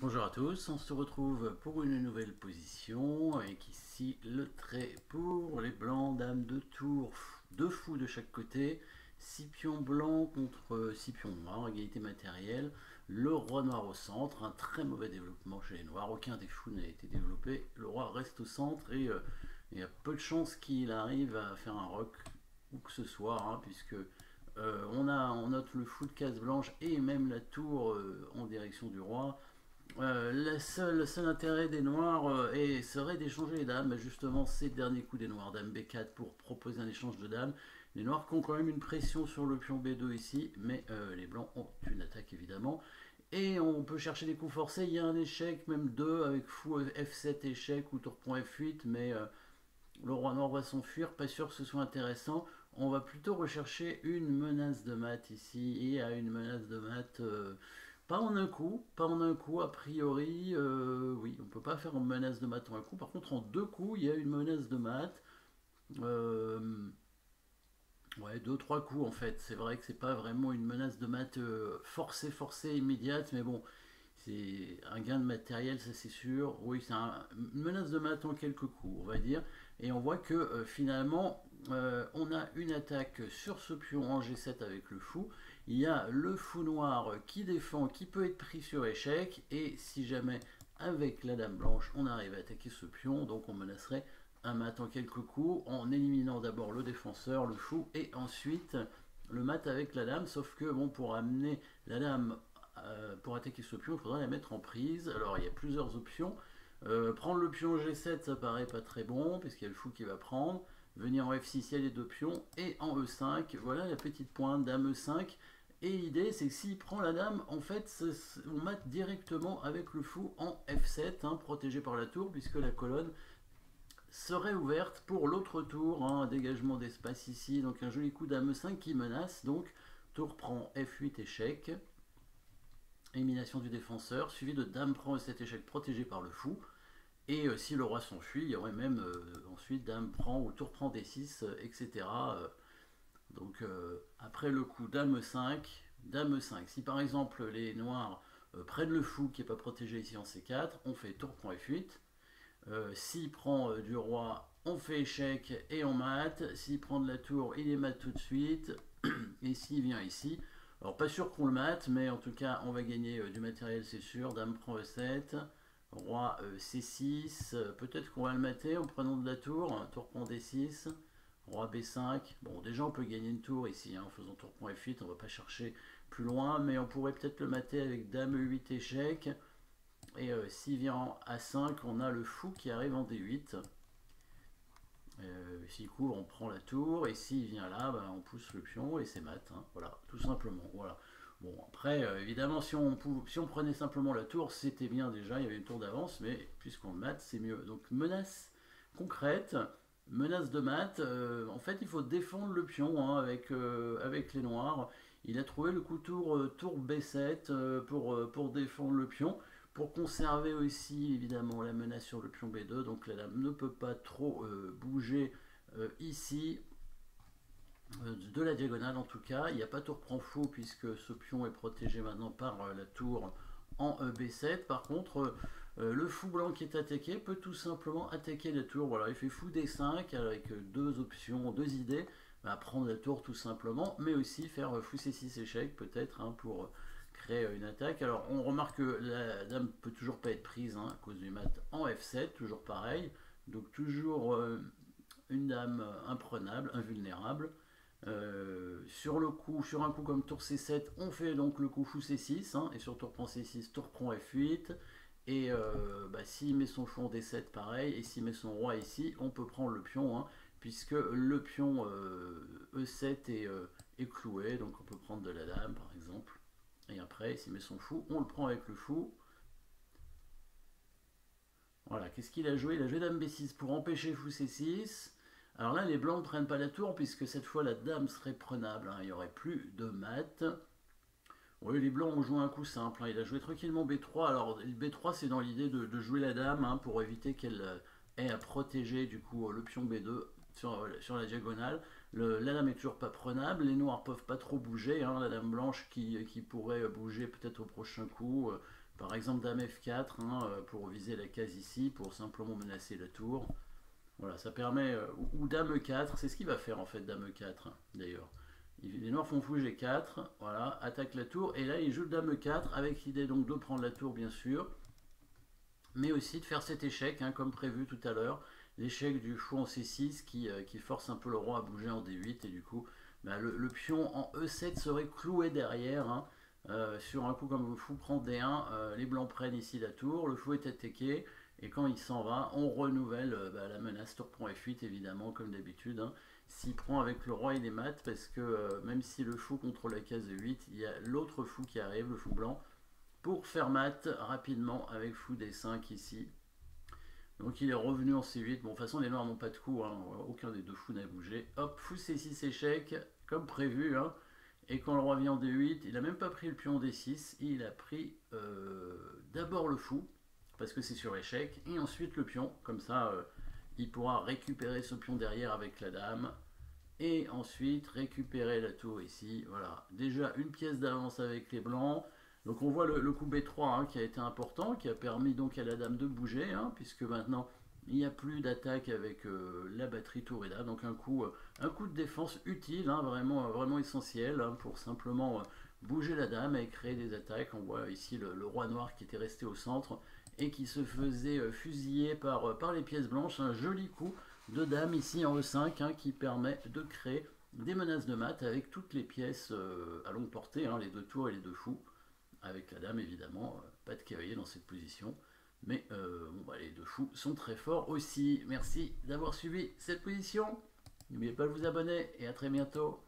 Bonjour à tous, on se retrouve pour une nouvelle position avec ici le trait pour les blancs, dames de tour, deux fous de chaque côté, 6 pions blancs contre 6 pions noirs, égalité matérielle, le roi noir au centre, un très mauvais développement chez les noirs, aucun des fous n'a été développé, le roi reste au centre et il y a peu de chances qu'il arrive à faire un rock ou que ce soit, hein, puisque on note le fou de case blanche et même la tour en direction du roi. Le seul intérêt des noirs serait d'échanger les dames, justement ces derniers coups des noirs, dame B4 pour proposer un échange de dames. Les noirs qui ont quand même une pression sur le pion B2 ici, mais les blancs ont une attaque évidemment. Et on peut chercher des coups forcés, il y a un échec, même deux, avec fou F7 échec ou tour point F8, mais le roi noir va s'enfuir, pas sûr que ce soit intéressant. On va plutôt rechercher une menace de mat ici, et à une menace de mat... pas en un coup, a priori, oui, on peut pas faire une menace de mat en un coup. Par contre, en deux coups, il y a une menace de mat. Euh, ouais, deux, trois coups en fait. C'est vrai que c'est pas vraiment une menace de mat forcée, immédiate, mais bon, c'est un gain de matériel, ça c'est sûr. Oui, c'est une menace de mat en quelques coups, on va dire. Et on voit que finalement, on a une attaque sur ce pion en G7 avec le fou. Il y a le fou noir qui défend, qui peut être pris sur échec. Et si jamais, avec la dame blanche, on arrive à attaquer ce pion, donc on menacerait un mat en quelques coups, en éliminant d'abord le défenseur, le fou, et ensuite le mat avec la dame. Sauf que, bon, pour amener la dame pour attaquer ce pion, il faudra la mettre en prise. Alors il y a plusieurs options. Prendre le pion G7, ça paraît pas très bon, puisqu'il y a le fou qui va prendre. Venir en F6, il y a les deux pions. Et en E5, voilà la petite pointe, dame E5. Et l'idée, c'est que s'il prend la dame, en fait, on mate directement avec le fou en F7, hein, protégé par la tour, puisque la colonne serait ouverte pour l'autre tour, hein, un dégagement d'espace ici. Donc un joli coup dame E5 qui menace. Donc tour prend F8 échec. Élimination du défenseur, suivi de dame prend E7 échec protégé par le fou. Et si le roi s'enfuit, il y aurait même ensuite dame prend ou tour prend D6, etc. Donc après le coup dame E5. Si par exemple les noirs prennent le fou qui n'est pas protégé ici en C4, on fait tour prend F8. S'il prend du roi, on fait échec et on mate. S'il prend de la tour, il est mat tout de suite. Et s'il vient ici, alors pas sûr qu'on le mate, mais en tout cas on va gagner du matériel, c'est sûr. Dame prend E7, roi C6, peut-être qu'on va le mater en prenant de la tour. Tour prend D6, roi B5. Bon, déjà on peut gagner une tour ici, hein, en faisant tour prend F8, on va pas chercher plus loin, mais on pourrait peut-être le mater avec dame E8 échec. Et s'il vient en A5, on a le fou qui arrive en D8. S'il couvre, on prend la tour, et s'il vient là, bah, on pousse le pion, et c'est mat, hein, voilà, tout simplement, voilà. Bon, après, évidemment, si on prenait simplement la tour, c'était bien déjà, il y avait une tour d'avance, mais puisqu'on le mat, c'est mieux. Donc, menace concrète, menace de mat, en fait, il faut défendre le pion, hein, avec les noirs. Il a trouvé le coup tour B7 pour défendre le pion. Pour conserver aussi évidemment la menace sur le pion B2, donc la dame ne peut pas trop bouger ici, de la diagonale en tout cas. Il n'y a pas tour prend fou puisque ce pion est protégé maintenant par la tour en B7. Par contre, le fou blanc qui est attaqué peut tout simplement attaquer la tour. Voilà, il fait fou D5 avec deux options, deux idées. Bah, prendre la tour tout simplement, mais aussi faire fou C6 échec peut-être, hein, pour créer une attaque. Alors on remarque que la dame peut toujours pas être prise, hein, à cause du mat en F7, toujours pareil. Donc toujours une dame imprenable, invulnérable. Sur un coup comme tour C7, on fait donc le coup fou C6, hein, et sur tour prend C6, tour prend F8. Et bah, s'il met son fou en D7, pareil. Et s'il met son roi ici, on peut prendre le pion, hein, puisque le pion E7 est cloué. Donc on peut prendre de la dame, par exemple. Et après, s'il met son fou, on le prend avec le fou. Voilà, qu'est-ce qu'il a joué? Il a joué dame B6 pour empêcher fou C6. Alors là, les blancs ne prennent pas la tour, puisque cette fois, la dame serait prenable, hein. Il n'y aurait plus de mat. Oui, les blancs ont joué un coup simple, hein. Il a joué tranquillement B3. Alors, B3, c'est dans l'idée de jouer la dame, hein, pour éviter qu'elle ait à protéger du coup le pion B2 sur la diagonale. La dame est toujours pas prenable, les noirs peuvent pas trop bouger, hein. La dame blanche qui pourrait bouger peut-être au prochain coup, Par exemple dame F4 hein, pour viser la case ici, pour simplement menacer la tour. Voilà, ça permet... ou dame E4, c'est ce qu'il va faire en fait dame E4 d'ailleurs. Les noirs font fou G4, voilà, attaque la tour, et là il joue dame E4 avec l'idée donc de prendre la tour bien sûr, mais aussi de faire cet échec hein, comme prévu tout à l'heure, l'échec du fou en C6 qui force un peu le roi à bouger en D8 et du coup bah, le pion en E7 serait cloué derrière. Hein, sur un coup comme le fou prend D1, les blancs prennent ici la tour, le fou est attaqué et quand il s'en va, on renouvelle bah, la menace tour prend F8 évidemment comme d'habitude. Hein. S'il prend avec le roi il est mat parce que même si le fou contrôle la case de 8, il y a l'autre fou qui arrive, le fou blanc, pour faire mat rapidement avec fou D5 ici. Donc il est revenu en C8. Bon, de toute façon, les noirs n'ont pas de coup. Hein. Aucun des deux fous n'a bougé. Hop, fou C6 échec, comme prévu. Hein. Et quand le roi vient en D8, il n'a même pas pris le pion D6. Il a pris d'abord le fou, parce que c'est sur échec. Et ensuite le pion. Comme ça, il pourra récupérer ce pion derrière avec la dame. Et ensuite récupérer la tour ici. Voilà, déjà une pièce d'avance avec les blancs. Donc on voit le coup B3 hein, qui a été important, qui a permis donc à la dame de bouger, hein, puisque maintenant il n'y a plus d'attaque avec la batterie tour et dame. Donc un coup de défense utile, hein, vraiment essentiel, hein, pour simplement bouger la dame et créer des attaques. On voit ici le roi noir qui était resté au centre et qui se faisait fusiller par les pièces blanches. Un joli coup de dame ici en E5 hein, qui permet de créer des menaces de mat avec toutes les pièces à longue portée, hein, les deux tours et les deux fous. Avec la dame évidemment, pas de cavalier dans cette position, mais bon, bah, les deux fous sont très forts aussi. Merci d'avoir suivi cette position, n'oubliez pas de vous abonner et à très bientôt.